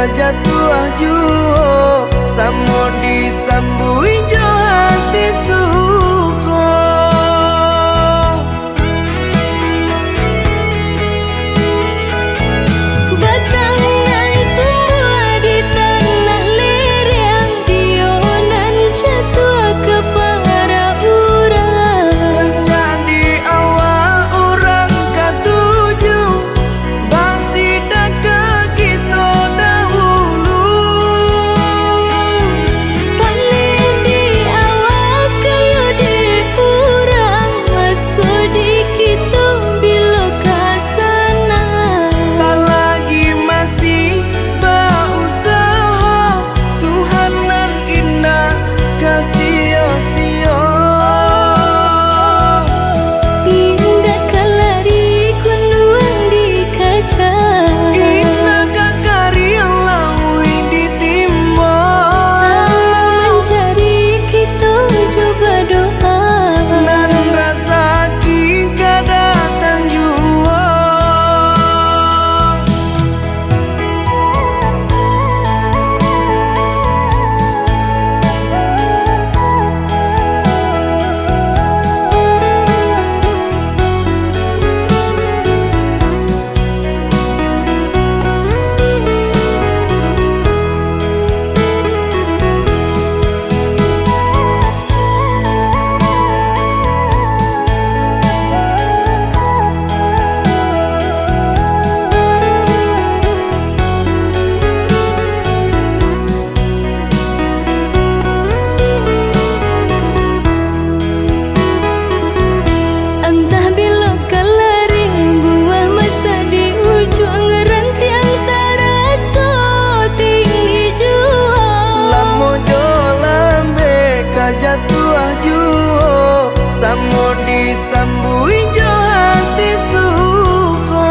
kajatuh juo samo disambui jo hati suko. Batangan tumbuh di tanah lereng, tionan jatuh ke para urang. Jadi awal orang katuju bangsi dak kita dahulu. Panen di awal kayu di urang, masuk di kita bila kasana. Selagi masih berusaha, Tuhan nan indah kasih-sia. Indah kalari kunuan di kaca, Indah kakari yang lawi ditimba. sama mencari kita coba doa. Nan rasa kita datang jua. Entah bila kelari buah masa di ujung rantiang terasa tinggi jua. Lamo jo lambe kajatuh juo samo disambui jo hati suko.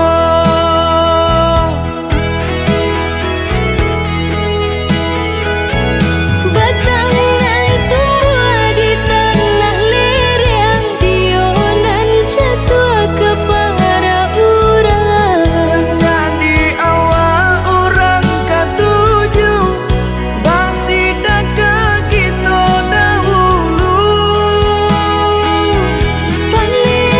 Batangan tumbuh di tanah lereng, tionan jatuh ke para urang. Jadi awal orang katuju bangsi dak kita dahulu. Panen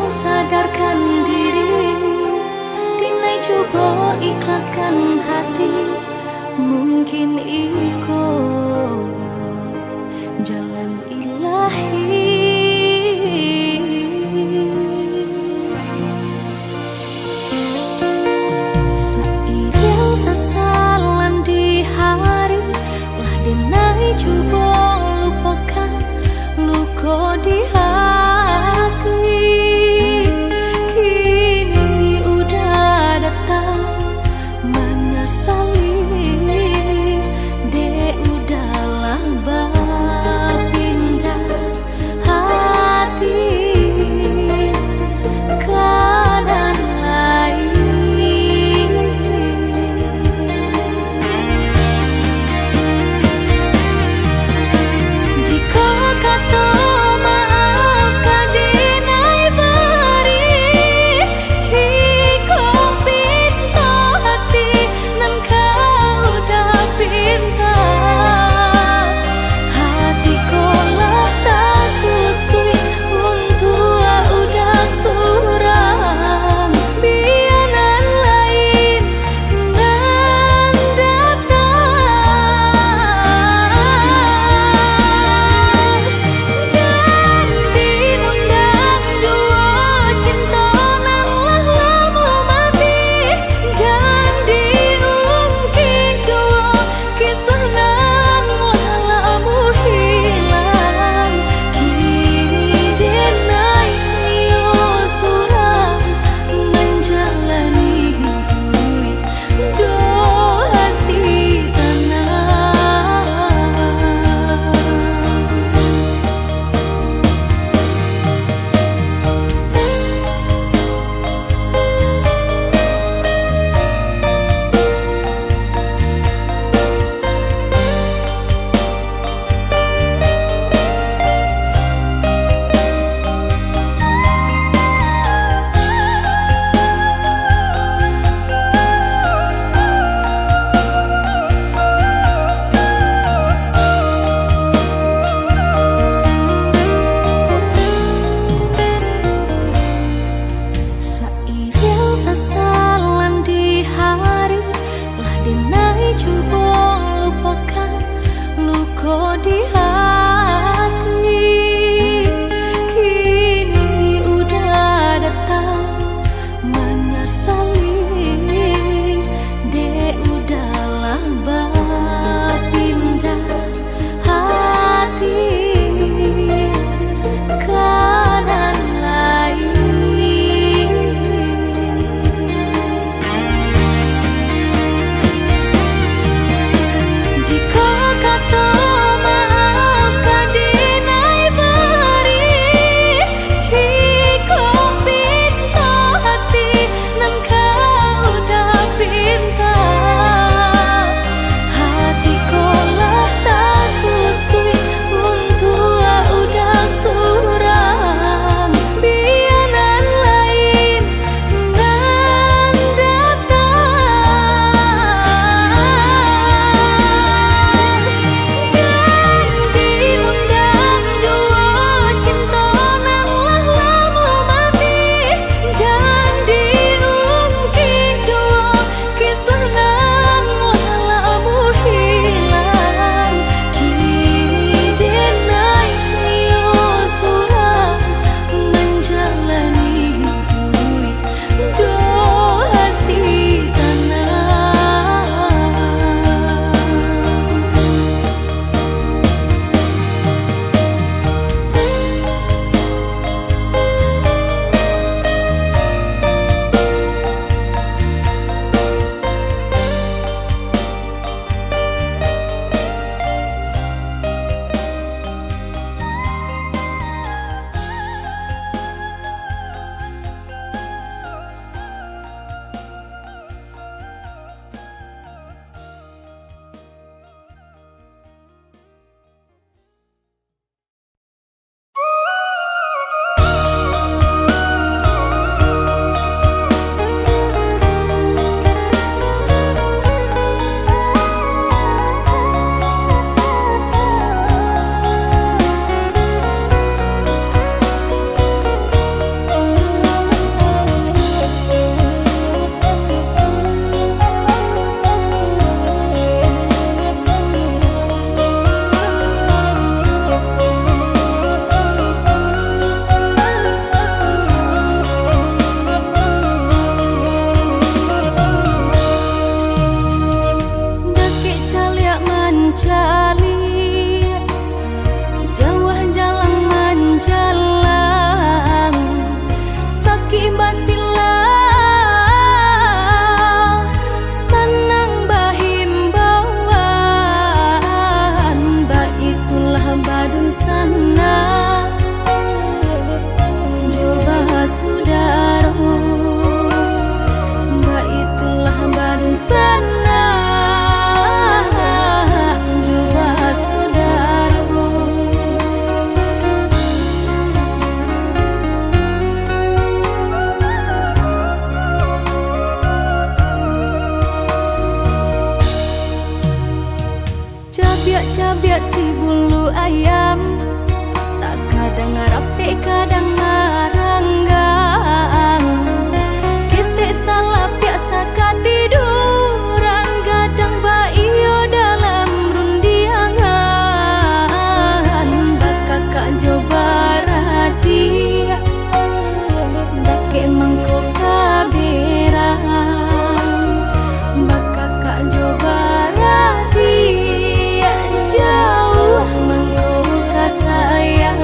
sadarkan diri, dinai coba ikhlaskan hati. Mungkin iko jalan ilahi. Seiring sesalan di hari, lah dinai coba lupakan luka di hati. Kini udah datang menyesali, de udahlah bapak. cabiak si bulu ayam, tak kadang ngarape kadang ngaranggang. Kita salah biasa katiduran, kadang baiyo dalam rundiangan. Bakakak coba radia, dake mangko kaberang. Bakakak coba radia, jauh mangko kasayang.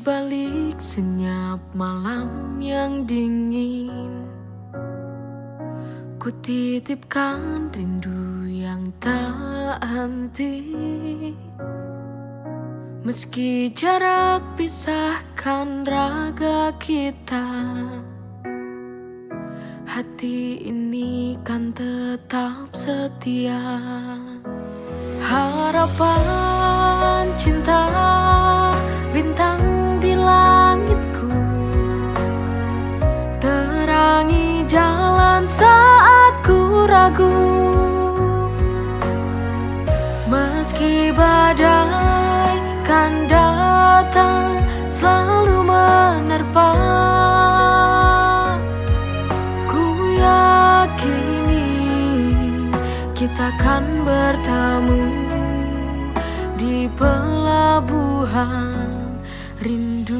balik senyap malam yang dingin, ku titipkan rindu yang tak henti. Meski jarak pisahkan raga kita, hati ini kan tetap setia. Harapan cinta bintang di langitku, terangi jalan saat ku ragu. Meski badai kan datang selalu menerpa, ku yakini kita kan bertemu di pelabuhan rindu.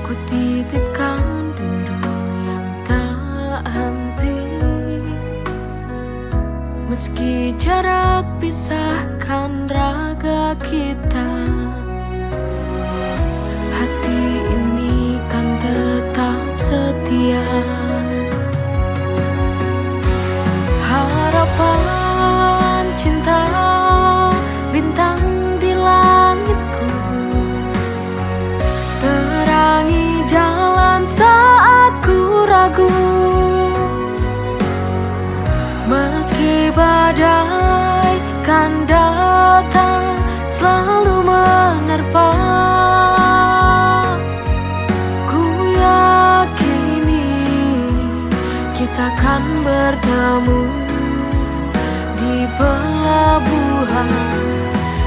Ku titipkan rindu yang tak henti, meski jarak pisahkan raga kita, hati ini kan tetap setia. Harapan cinta bintang di langitku, terangi jalan saat ku ragu. Meski badai kan datang selalu menerpa, ku yakini kita kan bertemu di pelabuhan.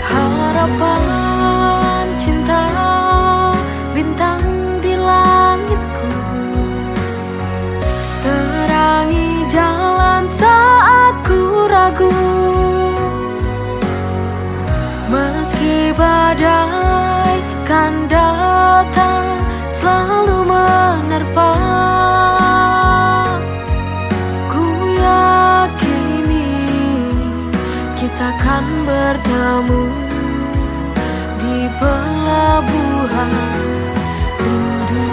Harapan cinta bintang di langitku, terangi jalan saat ku ragu. Meski badai kan datang selalu menerpa, ku yakini kita kan bertemu di pelabuhan rindu.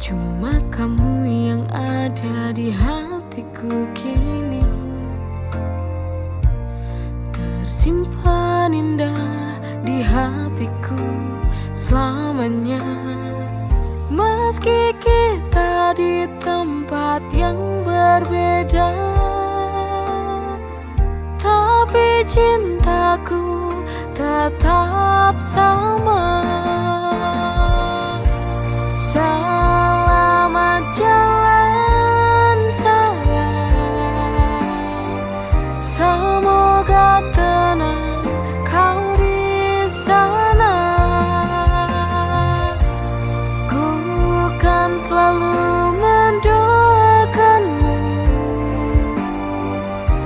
Cuma kamu yang ada di hatiku kini, tersimpan indah di hatiku selamanya. Meski kita di tempat yang berbeda, tapi cintaku tetap sama. Selamat jalan sayang, semoga tenang kau di sana. Ku kan selalu mendoakanmu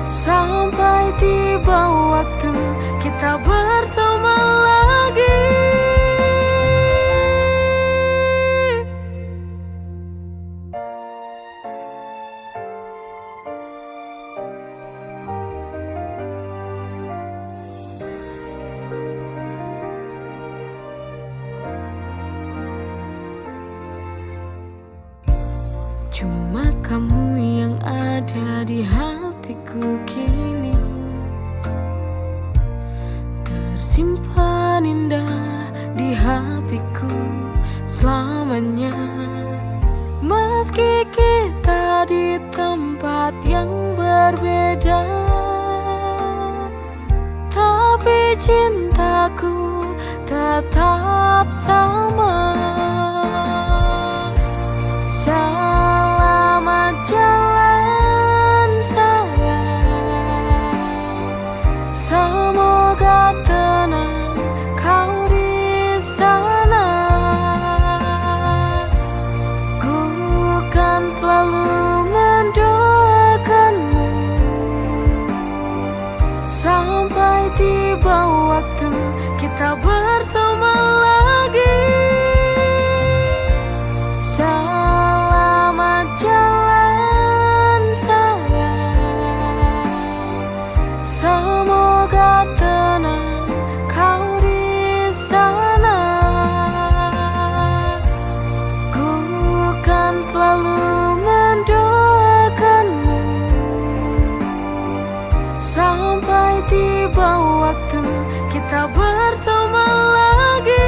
sampai tiba waktu kita bersama lagi. Cuma kamu yang ada di hatiku kini, tersimpan indah di hatiku selamanya. Meski kita di tempat yang berbeda, cintaku tetap sama. Selamat jalan sayang, semoga tenang kau di sana. Ku kan selalu mendoakanmu sampai tiba waktu kita bersama lagi. Selamat jalan sayang, semoga tenang kau di sana. Ku kan selalu mendoakanmu sampai tiba waktu kita bersama lagi.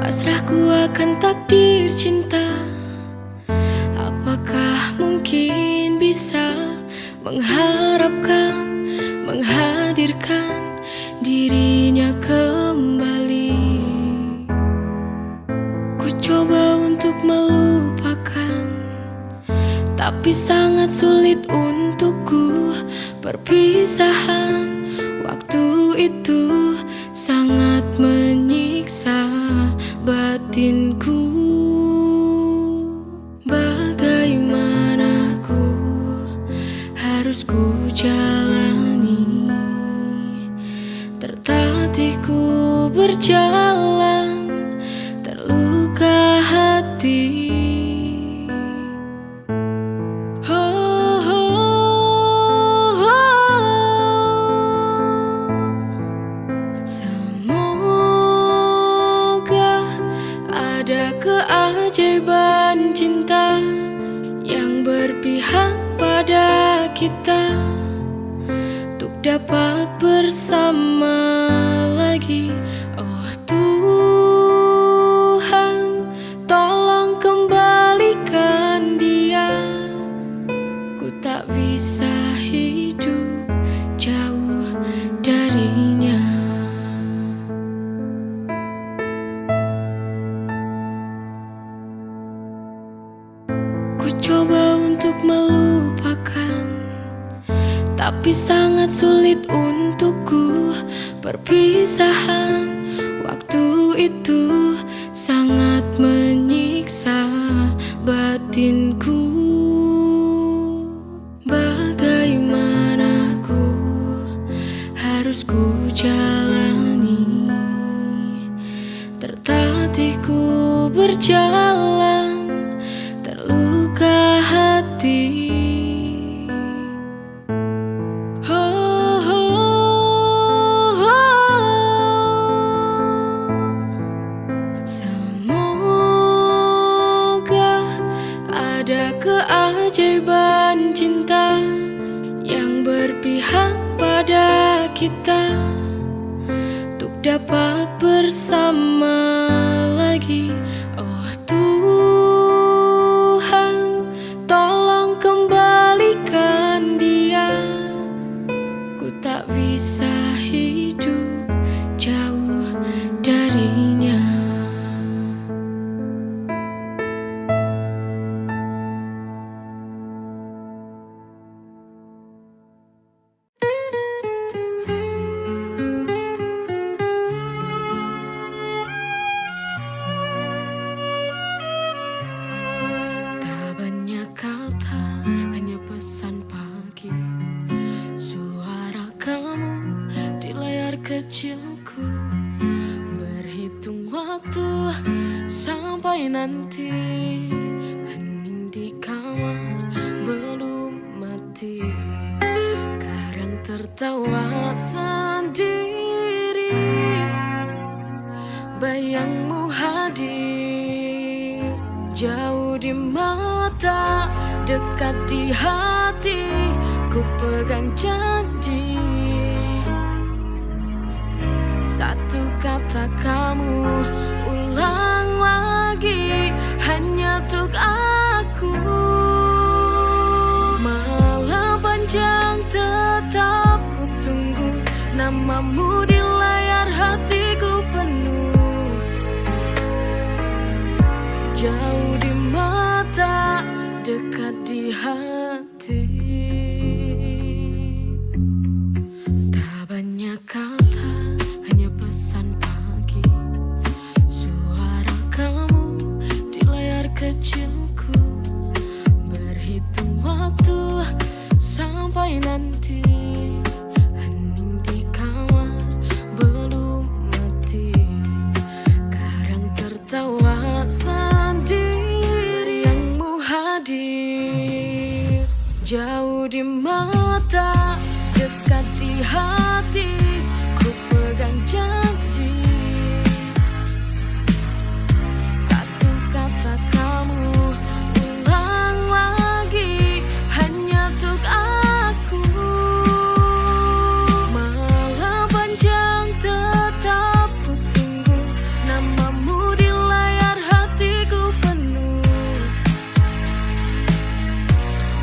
Pasrahku akan takdir cinta. Apakah mungkin bisa mengharapkan, menghadirkan dirinya kembali? Ku coba untuk melupakan, tapi sangat sulit untukku. Perpisahan waktu itu sangat menyiksa batinku. Bagaimana ku harus ku jalani? Tertatih ku berjalan, terluka hati. Ada keajaiban cinta yang berpihak pada kita untuk dapat bersama lagi. Oh Tuhan, tolong kembalikan dia. Ku tak bisa hidup jauh darinya. Coba untuk melupakan, tapi sangat sulit untukku. Perpisahan waktu itu sangat menyiksa batinku. Bagaimana ku harus ku jalani? Tertatih ku berjalan, terluka hati. Semoga ada keajaiban cinta yang berpihak pada kita untuk dapat bersama lagi. Oh Tuhan, tolong kembalikan dia. Ku tak bisa hidup jauh darinya. kecilku, berhitung waktu sampai nanti. Hening di kamar belum mati, kadang tertawa sendiri. Bayangmu hadir, jauh di mata, dekat di hati. Ku pegang janji, satu kata kamu ulang lagi, hanya untuk aku. Malam panjang tetap ku tunggu, namamu di layar hatiku penuh. Jauh di mata, dekat di hati. Tak banyak kata, hanya pesan pagi. Suara kamu di layar kecilku, berhitung waktu sampai nanti. Hening di kamar belum mati, kadang tertawa sendiri. Yangmu hadir, jauh di mata, dekat di hati. Ku pegang janji, satu kata kamu ulang lagi, hanya untuk aku. Malam panjang tetap ku tunggu, namamu di layar hatiku penuh.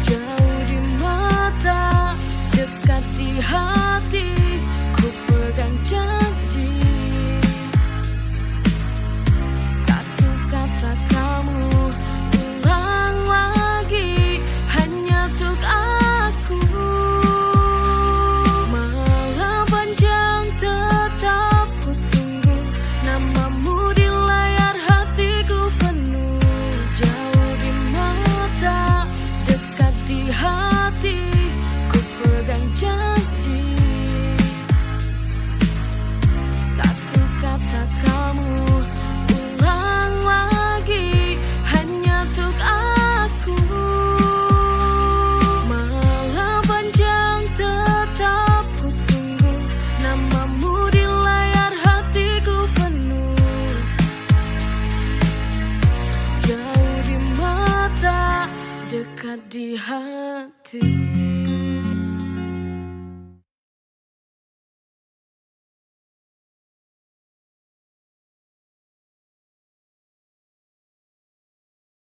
Jauh di mata, dekat di hati. Ku pegang janji, satu kata kamu ulang lagi, hanya untuk aku. Malam panjang tetap ku tunggu, namamu di layar hatiku penuh. Jauh di mata, dekat di hati. Ku pegang janji, satu kata kamu ulang lagi, hanya untuk aku. Malam panjang tetap ku tunggu, namamu di layar hatiku penuh. Jauh di mata, dekat di hati.